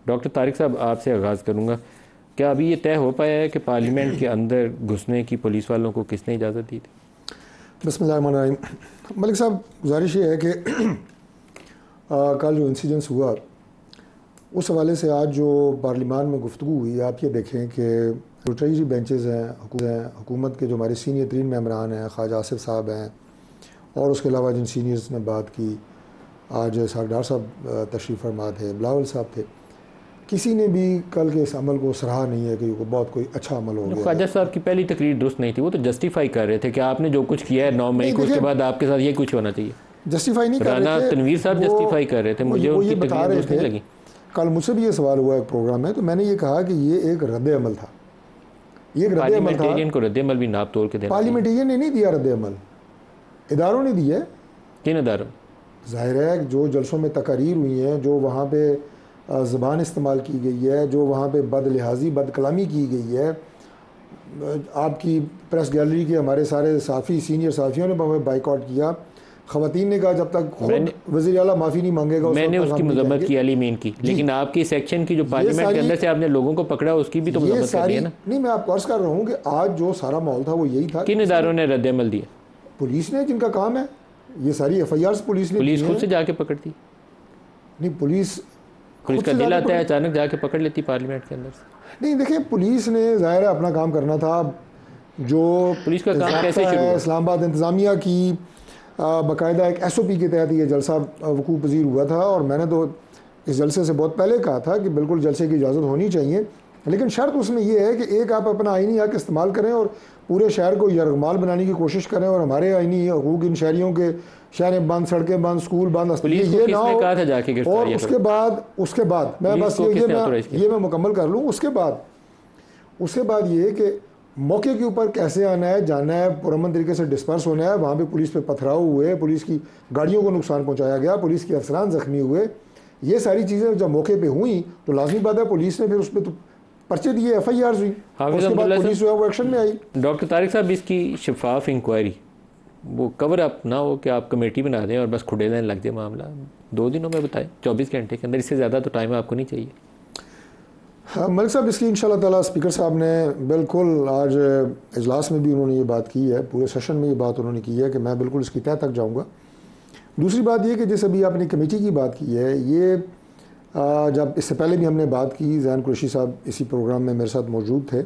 Doctor Tariq صاحب آپ سے آغاز کروں گا. کیا ابھی یہ طے ہو پایا ہے کہ پارلیمنٹ کے اندر گھسنے کی پولیس والوں کو کس نے اجازت دی تھی؟ بسم اللہ الرحمن الرحیم. ملک صاحب گزارش یہ ہے کہ کل جو انسیڈنس ہوا اس حوالے سے آج جو پارلیمان میں گفتگو ہوئی، آپ یہ دیکھیں کہ جو ٹریجری بینچز ہیں حکومت کے جو ہمارے سینئر ترین ممبران ہیں، خواجہ آصف صاحب ہیں، اور اس کے علاوہ جن سینئرز نے بات کی، آج ڈار صاحب تشریف فرما تھے، بلاول صاحب تھے، کسی نے بھی کل کے اس عمل کو سراہا نہیں ہے کہ یہ بہت کوئی اچھا عمل ہو گیا. خواجہ صاحب کی پہلی تقریر درست نہیں تھی، وہ تو جسٹیفائی کر رہے تھے کہ آپ نے جو کچھ کیا ہے 9 مئی کو، اس کے بعد آپ کے ساتھ یہ کچھ ہونا چاہیے. جسٹیفائی نہیں کر رہے تھے، رانا تنویر صاحب جسٹیفائی کر رہے تھے. مجھے ان کی تقریر درست نہیں لگی. کل مجھ سے بھی یہ سوال ہوا ایک پروگرام میں، تو میں نے یہ کہا کہ یہ ایک رد عمل تھا. یہ ایک رد عمل تھا. پارلیمنٹیرین کو رد عمل بھی ناپ توڑ کے دینا. پارلیمنٹیرین نے نہیں دیا رد عمل، اداروں نے دی ہے. کن اداروں؟ ظاہر ہے جو جلسوں میں تقاریر ہوئی ہیں، جو وہاں پہ زبان استعمال کی گئی ہے، جو وہاں پہ بد لحاظی بد کلامی کی گئی ہے. آپ کی پریس گیلری کے ہمارے سارے صحافی، سینئر صحافیوں نے ہمیں بائیکاٹ کیا. خواتین نے کہا جب تک خود وزیر اعلیٰ معافی نہیں مانگے گا. میں نے اس کی مذمت کی، علی مین کی، لیکن آپ کی سیکشن کی جو پارلیمنٹ کے اندر سے آپ نے لوگوں کو پکڑا، اس کی بھی تو مذمت کرنی ہے نا. نہیں، میں آپ کو عرض کر رہا ہوں کہ آج جو سارا ماحول تھا وہ یہی تھا. کن اداروں نے رد عمل دیا؟ پولیس نے، جن کا کام ہے یہ ساری ایف آئی آرز پولیس نے. پولیس خود سے جا کے پکڑتی؟ نہیں، پولیس کا دل آتا ہے اچانک جا کے پکڑ لیتی پارلیمنٹ کے اندر سے. نہیں دیکھیں، پولیس نے ظاہر ہے اپنا کام کرنا تھا. جو پولیس کا کام کیسے شروع ہوا؟ اسلام آباد انتظامیہ کی باقاعدہ ایک ایس او پی کے تحت یہ جلسہ وقوع پذیر ہوا تھا، اور میں نے تو اس جلسے سے بہت پہلے کہا تھا کہ بالکل جلسے کی اجازت ہونی چاہیے، لیکن شرط اس میں یہ ہے کہ ایک آپ اپنا آئینی حق استعمال کریں اور پورے شہر کو یرغمال بنانے کی کوشش کریں، اور ہمارے آئینی حقوق ان شہریوں کے، شہریں بند، سڑکیں بند، اسکول بند، یہ نہ ہو. اور اس کے بعد میں بس یہ میں مکمل کر لوں. اس کے بعد یہ کہ موقع کے اوپر کیسے آنا ہے، جانا ہے، پرامن طریقے سے ڈسپرس ہونا ہے. وہاں پہ پولیس پہ پتھراؤ ہوئے، پولیس کی گاڑیوں کو نقصان پہنچایا گیا، پولیس کے افسران زخمی ہوئے. یہ ساری چیزیں جب موقع پہ ہوئیں تو لازمی بات ہے پولیس نے پھر اس پہ تو پرچے دیے، ایف آئی آرز ہوئی، اس کے بعد پولیس جو ہے وہ ایکشن میں آئی. ڈاکٹر طارق صاحب، اس کی شفاف انکوائری وہ کور اپ نہ ہو کہ آپ کمیٹی بنا دیں اور بس کھڑے لین لگ جائے معاملہ. 2 دنوں میں بتائیں، 24 گھنٹے کے اندر، اس سے زیادہ تو ٹائم آپ کو نہیں چاہیے. ہاں ملک صاحب، اس کی انشاءاللہ تعالیٰ اسپیکر صاحب نے بالکل آج اجلاس میں بھی انہوں نے یہ بات کی ہے، پورے سیشن میں یہ بات انہوں نے کی ہے کہ میں بالکل اس کی تہہ تک جاؤں گا. دوسری بات یہ کہ جیسے ابھی آپ نے کمیٹی کی بات کی ہے، یہ جب اس سے پہلے بھی ہم نے بات کی، زین قریشی صاحب اسی پروگرام میں میرے ساتھ موجود تھے،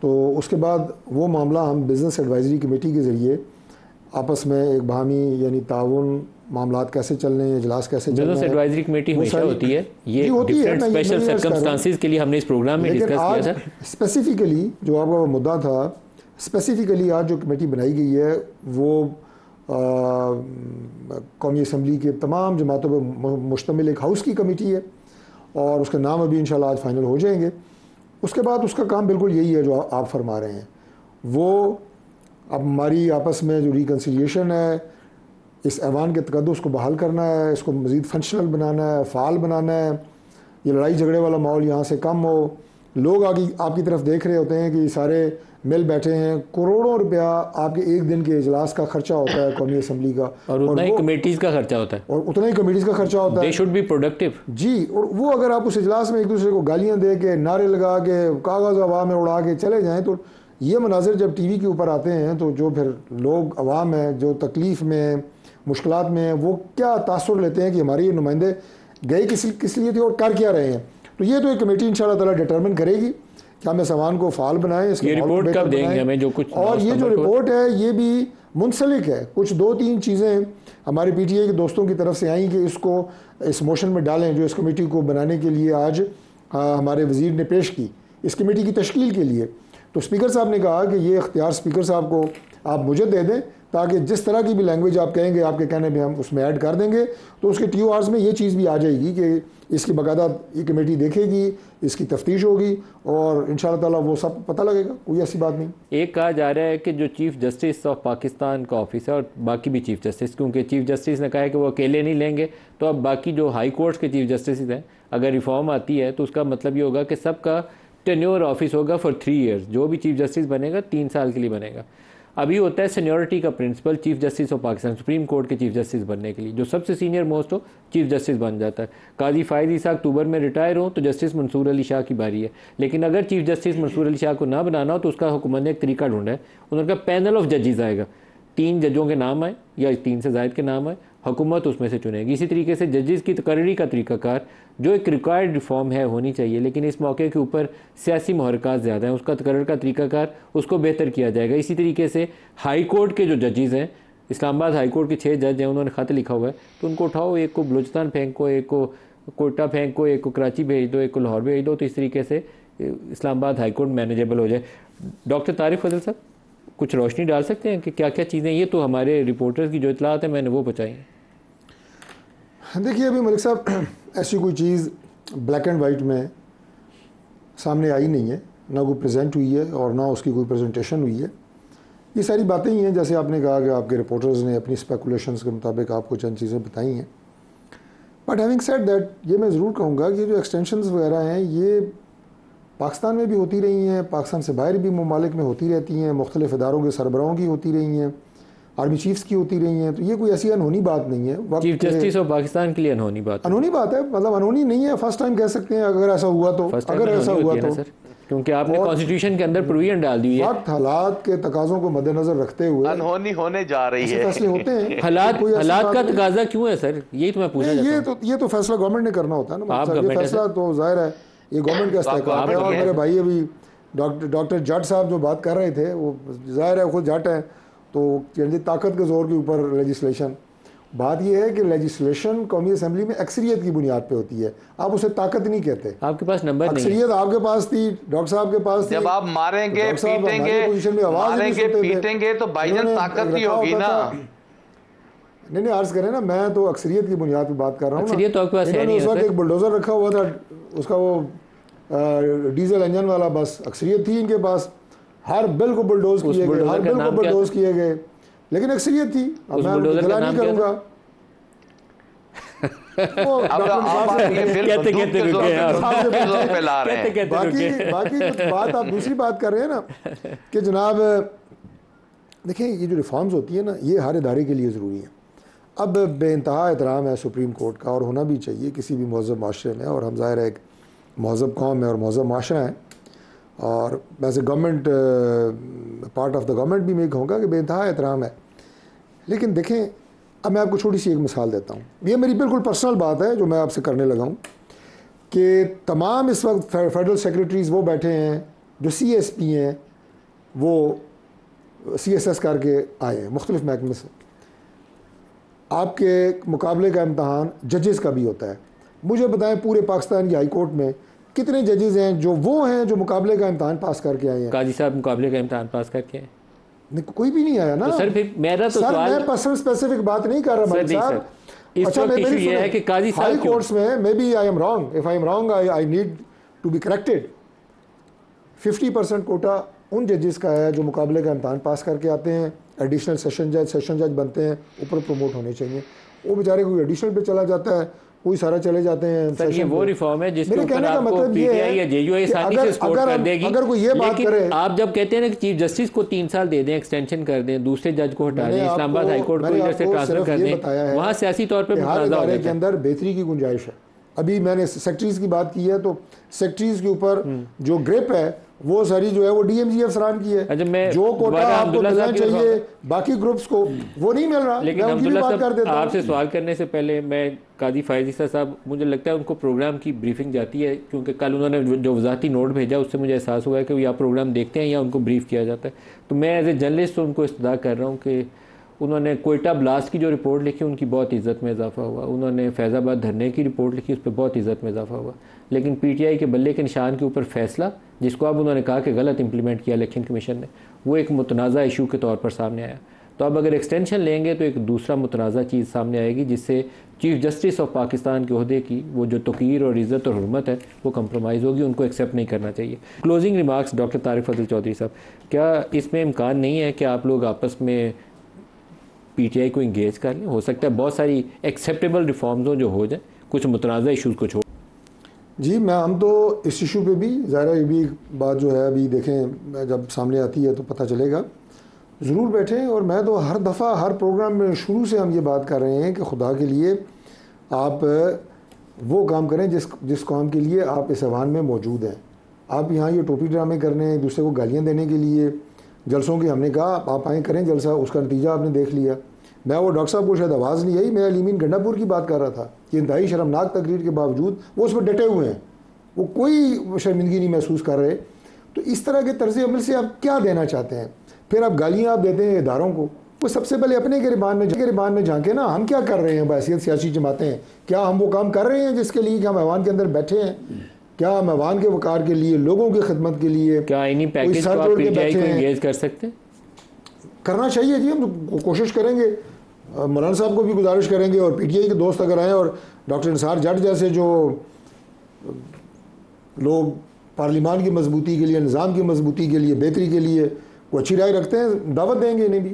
تو اس کے بعد وہ معاملہ ہم بزنس ایڈوائزری کمیٹی کے ذریعے آپس میں ایک باہمی یعنی تعاون، معاملات کیسے چلنے ہیں، اجلاس کیسے چلنے ہیں. بزنس ایڈوائزری کمیٹی ہمیشہ ہوتی ہے، یہ ڈیفرنٹ اسپیشل سرکمسٹانسز کے لیے ہم نے اس پروگرام میں ڈسکس کیا تھا. اسپیسیفکلی جو آپ کا مدعا تھا، اسپیسیفکلی آج جو کمیٹی بنائی گئی ہے وہ قومی اسمبلی کے تمام جماعتوں پہ مشتمل ایک ہاؤس کی کمیٹی ہے، اور اس کا نام ابھی انشاءاللہ آج فائنل ہو جائیں گے. اس کے بعد اس کا کام بالکل یہی ہے جو آپ فرما رہے ہیں. وہ اب ہماری آپس میں جو ریکنسیلیشن ہے، اس ایوان کے تقدس کو بحال کرنا ہے، اس کو مزید فنکشنل بنانا ہے، فعال بنانا ہے، یہ لڑائی جھگڑے والا ماحول یہاں سے کم ہو. لوگ آپ کی طرف دیکھ رہے ہوتے ہیں کہ یہ سارے مل بیٹھے ہیں، کروڑوں روپیہ آپ کے ایک دن کے اجلاس کا خرچہ ہوتا ہے قومی اسمبلی کا، اور اتنا ہی کمیٹیز کا خرچہ ہوتا ہے، اور اتنا ہی کمیٹیز کا خرچہ ہوتا ہے. They should be productive. جی، اور وہ اگر آپ اس اجلاس میں ایک دوسرے کو گالیاں دے کے، نعرے لگا کے، کاغذ ہوا میں اڑا کے چلے جائیں، تو یہ مناظر جب ٹی وی کے اوپر آتے ہیں تو جو پھر لوگ عوام ہیں جو تکلیف میں، مشکلات میں ہیں، وہ کیا تاثر لیتے ہیں کہ ہمارے یہ نمائندے گئے کس لیے تھے اور کر کیا رہے ہیں. تو یہ تو ایک کمیٹی انشاءاللہ تعالیٰ ڈٹرمن کرے گی کہ ہم اس ایوان کو فعال بنائیں، اس یہ رپورٹ کب دیں گے ہمیں جو کچھ، اور یہ جو رپورٹ ہے یہ بھی منسلک ہے. کچھ 2-3 چیزیں ہمارے پی ٹی اے کے دوستوں کی طرف سے آئیں کہ اس کو اس موشن میں ڈالیں جو اس کمیٹی کو بنانے کے لیے آج ہمارے وزیر نے پیش کی اس کمیٹی کی تشکیل کے لیے. تو اسپیکر صاحب نے کہا کہ یہ اختیار اسپیکر صاحب کو آپ مجھے دے دیں، تاکہ جس طرح کی بھی لینگویج آپ کہیں گے آپ کے کہنے پہ ہم اس میں ایڈ کر دیں گے. تو اس کے ٹی او آرز میں یہ چیز بھی آ جائے گی کہ اس کی باقاعدہ یہ کمیٹی دیکھے گی، اس کی تفتیش ہوگی، اور انشاءاللہ تعالیٰ وہ سب پتہ لگے گا. کوئی ایسی بات نہیں. ایک کہا جا رہا ہے کہ جو چیف جسٹس آف پاکستان کا آفس ہے اور باقی بھی چیف جسٹس، کیونکہ چیف جسٹس نے کہا ہے کہ وہ اکیلے نہیں لیں گے، تو اب باقی جو ہائی کورٹس کے چیف جسٹس ہیں، اگر ریفارم آتی ہے تو اس کا مطلب یہ ہوگا کہ سب کا ٹینیور آفس ہوگا فار 3 ایئرز. جو بھی چیف جسٹس بنے گا 3 سال کے لیے بنے گا. ابھی ہوتا ہے سینیورٹی کا principle chief justice of Pakistan supreme court کے چیف جسٹس بننے کے لیے، جو سب سے سینئر موسٹ ہو چیف جسٹس بن جاتا ہے. قاضی فائز عیسیٰ اکتوبر میں ریٹائر ہوں تو جسٹس منصور علی شاہ کی باری ہے. لیکن اگر چیف جسٹس منصور علی شاہ کو نہ بنانا ہو تو اس کا حکومت نے ایک طریقہ ڈھونڈا ہے. انہوں نے کہا پینل آف ججز آئے گا، 3 ججوں کے نام آئے یا 3 سے زائد کے نام آئے، حکومت اس میں سے چنے گی. اسی طریقے سے ججز کی تقرری کا طریقہ کار جو ایک ریکوائرڈ ریفارم ہے ہونی چاہیے، لیکن اس موقع کے اوپر سیاسی محرکات زیادہ ہیں، اس کا تقرر کا طریقہ کار اس کو بہتر کیا جائے گا. اسی طریقے سے ہائی کورٹ کے جو ججز ہیں، اسلام آباد ہائی کورٹ کے 6 جج ہیں، انہوں نے خط لکھا ہوا ہے تو ان کو اٹھاؤ، ایک کو بلوچستان پھینکو، ایک کو کوئٹہ پھینکو، ایک کو کراچی بھیج دو، ایک کو لاہور بھیج دو، تو اس طریقے سے اسلام آباد ہائی کورٹ مینیجیبل ہو جائے. ڈاکٹر طارق فضل صاحب کچھ روشنی ڈال سکتے ہیں کہ کیا کیا چیزیں، یہ تو ہمارے رپورٹرز کی جو اطلاعات ہیں میں نے وہ بچائی ہیں. دیکھیے ابھی ملک صاحب ایسی کوئی چیز بلیک اینڈ وائٹ میں سامنے آئی نہیں ہے، نہ کوئی پریزنٹ ہوئی ہے اور نہ اس کی کوئی پریزنٹیشن ہوئی ہے. یہ ساری باتیں ہی ہیں جیسے آپ نے کہا کہ آپ کے رپورٹرز نے اپنی اسپیکولیشنز کے مطابق آپ کو چند چیزیں بتائی ہیں. بٹ ہیونگ سیڈ دیٹ یہ میں ضرور کہوں گا کہ جو ایکسٹینشنز وغیرہ ہیں یہ پاکستان میں بھی ہوتی رہی ہیں، پاکستان سے باہر بھی ممالک میں ہوتی رہتی ہیں، مختلف اداروں کے سربراہوں کی ہوتی رہی ہیں، آرمی چیفز کی ہوتی رہی ہیں. تو یہ کوئی ایسی انہونی بات نہیں ہے. چیف جسٹس آف پاکستان کے لیے انہونی بات ہے، مطلب انہونی نہیں ہے. فرسٹ ٹائم کہہ سکتے ہیں اگر ایسا ہوا تو، اگر ایسا ہوا تو کیونکہ آپ نے کانسٹیٹیوشن کے اندر پروویژن ڈال دی ہے. وقت حالات کے تقاضوں کو مد نظر رکھتے ہوئے انہونی ہونے جا رہی ہے. فیصلے ہوتے ہیں. حالات کا تقاضا کیوں ہے سر؟ یہی تو میں پوچھنا چاہتا ہوں. یہ تو فیصلہ گورنمنٹ نے کرنا ہوتا ہے نا. یہ فیصلہ تو ظاہر ہے یہ گورنمنٹ کا استحقاق ہے. اور میرے بھائی ابھی ڈاکٹر جٹ صاحب جو بات کر رہے تھے وہ ظاہر ہے خود جٹ ہیں تو طاقت کے زور کے اوپر لیجسلیشن. بات یہ ہے کہ لیجسلیشن قومی اسمبلی میں اکثریت کی بنیاد پہ ہوتی ہے. آپ اسے طاقت نہیں کہتے. آپ کے پاس نمبر نہیں ہے. اکثریت آپ کے پاس تھی، ڈاکٹر صاحب کے پاس تھی. جب آپ ماریں گے پیٹیں گے تو بھائی جان طاقت کی ہوگی نا. نہیں عرض کریں نا، میں تو اکثریت کی بنیاد پہ بات کر رہا ہوں. اکثریت تو آپ کے پاس ہے نہیں. اس وقت ایک بلڈوزر رکھا ہوا تھا، اس کا وہ ڈیزل انجن والا، بس اکثریت تھی ان کے پاس. ہر بل کو بلڈوز کیے گئے، ہر بل کو بلڈوز کیے گئے، لیکن اکثریت تھی. اب میں دلا نہیں کروں گا. باقی بات آپ دوسری بات کر رہے ہیں نا کہ جناب دیکھیں یہ جو ریفارمز ہوتی ہیں نا یہ ہر ادارے کے لیے ضروری ہیں. اب بے انتہا احترام ہے سپریم کورٹ کا اور ہونا بھی چاہیے کسی بھی مہذب معاشرے میں، اور ہم ظاہر ہے ایک مہذب قوم ہے اور مہذب معاشرہ ہے، اور ویسے government part of the government بھی میں کہوں گا کہ بے انتہا احترام ہے. لیکن دیکھیں اب میں آپ کو چھوٹی سی ایک مثال دیتا ہوں. یہ میری بالکل پرسنل بات ہے جو میں آپ سے کرنے لگا ہوں کہ تمام اس وقت فیڈرل سیکریٹریز وہ بیٹھے ہیں جو سی ایس پی ہیں، وہ سی ایس ایس کر کے آئے ہیں مختلف محکمے سے. آپ کے مقابلے کا امتحان ججز کا بھی ہوتا ہے. مجھے بتائیں پورے پاکستان کی ہائی کورٹ میں کتنے ججز ہیں جو مقابلے کا امتحان پاس کر کے آئے ہیں؟ قاضی صاحب مقابلے کا امتحان پاس کر کے آئے؟ کوئی بھی نہیں آیا نا. سر پھر میرا تو سوال، میں پرسنل اسپیسیفک بات نہیں کر رہا بھائی صاحب. اچھا ایشو یہ ہے کہ قاضی صاحب ہائی کورٹس میں may be I am wrong, if I am wrong I need to be corrected. 50% quota ان ججز کا ہے جو مقابلے کا امتحان پاس کر کے آتے ہیں، ایڈیشنل سیشن جج بنتے ہیں، اوپر پروموٹ ہونے چاہیے. وہ بیچارے کوئی ایڈیشنل پہ چلا جاتا ہے، کوئی سارا چلے جاتے ہیں. سر یہ وہ ریفارم ہے جس کے اوپر آپ کو پی ٹی آئی یا جے یو آسانی سے سپورٹ کر دے گی. اگر کوئی یہ بات کرے، آپ جب کہتے ہیں نا کہ چیف جسٹس کو 3 سال دے دیں، ایکسٹینشن کر دیں، دوسرے جج کو ہٹا دیں، اسلام آباد ہائی کورٹ کو ادھر سے ٹرانسفر کر دیں، وہاں سیاسی طور پہ متنازع ہو کے اندر بہتری کی گنجائش ہے. ابھی میں نے سیکٹریز کی بات کی ہے تو سیکٹریز کے اوپر جو گرپ ہے وہ ساری جو ہے وہ ڈی ایم جی افسران کی ہے. جو کوٹا آپ کو ملنا چاہیے باقی گروپس کو وہ نہیں مل رہا. لیکن عبداللہ صاحب آپ سے سوال کرنے سے پہلے میں قاضی فائز عیسیٰ صاحب، مجھے لگتا ہے ان کو پروگرام کی بریفنگ جاتی ہے، کیونکہ کل انہوں نے جو وضاحتی نوٹ بھیجا اس سے مجھے احساس ہوا ہے کہ وہ یا پروگرام دیکھتے ہیں یا ان کو بریف کیا جاتا ہے. تو میں ایز اے جرنلسٹ ان کو استدعا کر رہا ہوں کہ انہوں نے کوئٹہ بلاسٹ کی جو رپورٹ لکھی ان کی بہت عزت میں اضافہ ہوا. انہوں نے فیض آباد دھرنے کی رپورٹ لکھی، اس پہ بہت عزت میں اضافہ ہوا. لیکن پی ٹی آئی کے بلے کے نشان کے اوپر فیصلہ جس کو اب انہوں نے کہا کہ غلط امپلیمنٹ کیا الیکشن کمیشن نے، وہ ایک متنازع ایشو کے طور پر سامنے آیا. تو اب اگر ایکسٹینشن لیں گے تو ایک دوسرا متنازع چیز سامنے آئے گی جس سے چیف جسٹس آف پاکستان کے عہدے کی وہ جو توقیر اور عزت اور حرمت ہے وہ کمپرومائز ہوگی. ان کو ایکسیپٹ نہیں کرنا چاہیے. کلوزنگ ریمارکس ڈاکٹر طارق فضل چودھری صاحب، کیا اس میں امکان نہیں ہے کہ آپ لوگ آپس میں پی ٹی آئی کو انگیج کر لیں؟ ہو سکتا ہے بہت ساری ایکسیپٹیبل ریفارمز ہوں جو ہو جائیں، کچھ متنازع ایشوز کو چھوڑ. جی ہم تو اس ایشو پہ بھی ظاہر یہ بھی بات جو ہے ابھی دیکھیں جب سامنے آتی ہے تو پتہ چلے گا. ضرور بیٹھیں. اور میں تو ہر دفعہ ہر پروگرام میں شروع سے ہم یہ بات کر رہے ہیں کہ خدا کے لیے آپ وہ کام کریں جس کام کے لیے آپ اس ایوان میں موجود ہیں. آپ یہاں یہ ٹوپی ڈرامے کرنے ہیں، دوسرے کو گالیاں دینے کے لیے، جلسوں کی ہم نے کہا آپ آئیں کریں جلسہ، اس کا نتیجہ آپ نے دیکھ لیا. میں وہ ڈاکٹر صاحب کو شاید آواز نہیں آئی، میں علیمین گنڈا پور کی بات کر رہا تھا کہ انتہائی شرمناک تقریر کے باوجود وہ اس میں ڈٹے ہوئے ہیں، وہ کوئی شرمندگی نہیں محسوس کر رہے. تو اس طرح کے طرز عمل سے آپ کیا دینا چاہتے ہیں؟ پھر آپ گالیاں آپ دیتے ہیں اداروں کو. وہ سب سے پہلے اپنے گریبان میں جھانکے نا، ہم کیا کر رہے ہیں بحیثیت سیاسی جماعتیں؟ کیا ہم وہ کام کر رہے ہیں جس کے لیے کہ ہم ایوان کے اندر بیٹھے ہیں؟ کیا ہم ایوان کے وقار کے لیے، لوگوں کی خدمت کے لیے کیا آئینی پیکیج کو آپ پی ٹی آئی کو انگیج کر سکتے ہیں؟ کرنا چاہیے جی، ہم کوشش کریں گے. مولانا صاحب کو بھی گزارش کریں گے، اور پی ٹی آئی کے دوست اگر آئیں، اور ڈاکٹر انصار جٹ جیسے جو لوگ پارلیمان کی مضبوطی کے لیے، نظام کی مضبوطی کے لیے، بہتری کے لیے وہ اچھی رائے رکھتے ہیں، دعوت دیں گے انہیں بھی.